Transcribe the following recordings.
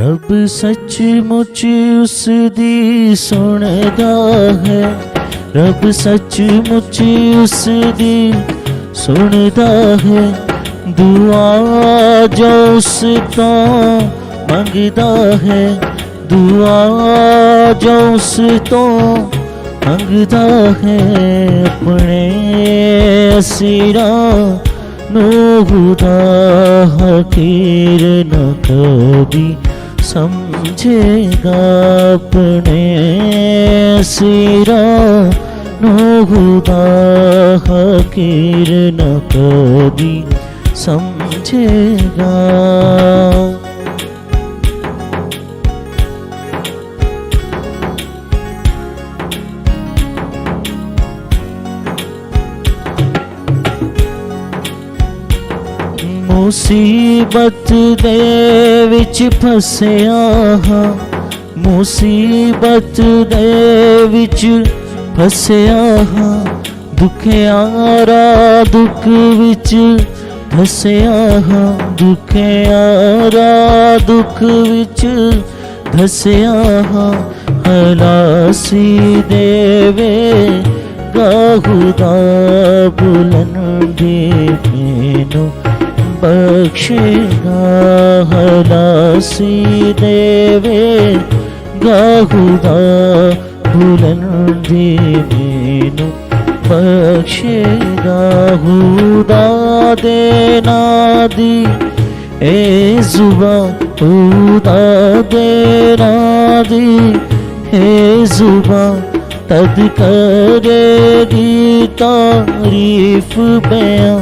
रब सचमुच उस दी सुनदा है, रब सचमुच उस दी सुनदा है। दुआ जो उस तो मंगदा है, दुआ जो उस तो मंगदा है। अपने असीरा नू खुदा हकीर न कदी समझेगा। अपने असीरा नू खुदा हकीर न कदी समझेगा। मुसीबत दे विच फसिया हाँ, मुसीबत दे विच फसिया हाँ। दुखियारा दुख विच धसिया हाँ, दुखियारा दुख विच धसिया हाँ। खलासी देवे गा खुदा बुलंदी मैनू बख्शेगा। खलासी देवे गा खुदा बुलंदी मैनू बख्शेगा। खुदा देना दी ए जुबान, खुदा देना दी ए जुबान। तद करेगी तारीफ बयां,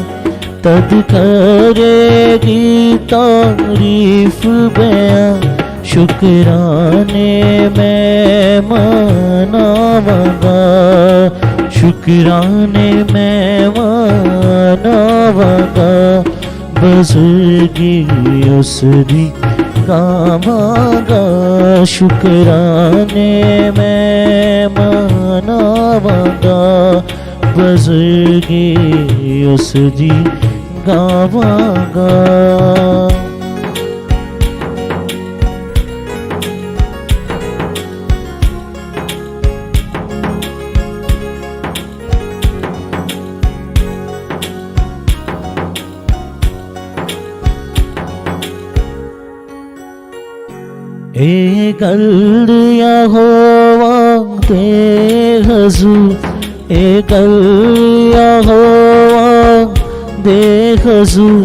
तद करेगी तारीफ बयां। शुक्राने मैं मनावांगा, शुक्राने मैं मनावांगा। बुज़ुर्गी उस दी गावांगा, शुक्राने मैं मनावांगा। बुज़ुर्गी उस दी गावांगा। ए गल यहोवा दे हुज़ूर, ए गल यहोवा दे हुज़ूर।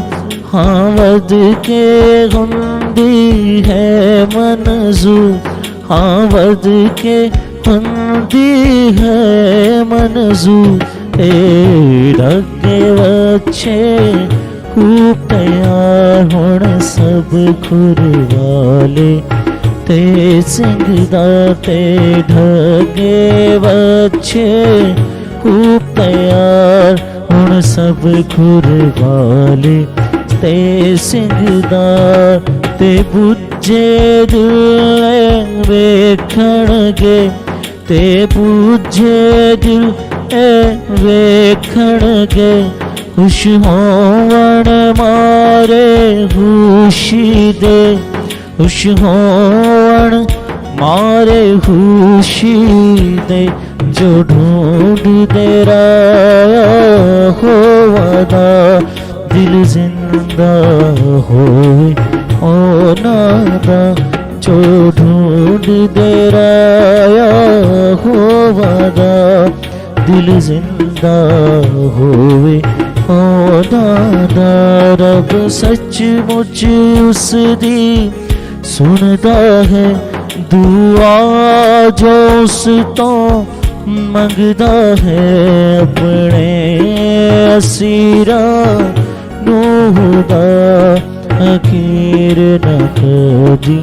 हाँ वद के हुंदी है मंजूर, हाँ वद के हुंदी है मंजूर। ए ढके बच्चे खूब तैयार होण सब खुरवाले। ते सिंह दाते ढगे बच्चे खूब तैयार हुण सब खुरवाले। ते सिंह दाते बुझे दिल वेखणगे, ते बुझे दिल वेखणगे। खुश होवण मारे खुशी दे, खुश होवण मारे खुशी दे। जो ढूंढते राया हो वादा, दिल जिंदा होए ओ नादा। जो ढूंढते राया हो वादा, दिल जिंदा होए ओ नादा। रब सचमुच उस दी सुनदा है, दुआ जो उस तो मंगदा है। अपने असीरा नू खुदा हकीर न कदी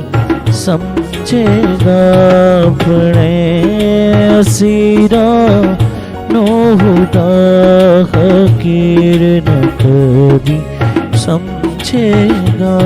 समझेगा। अपने असीरा नू खुदा हकीर न कदी समझेगा।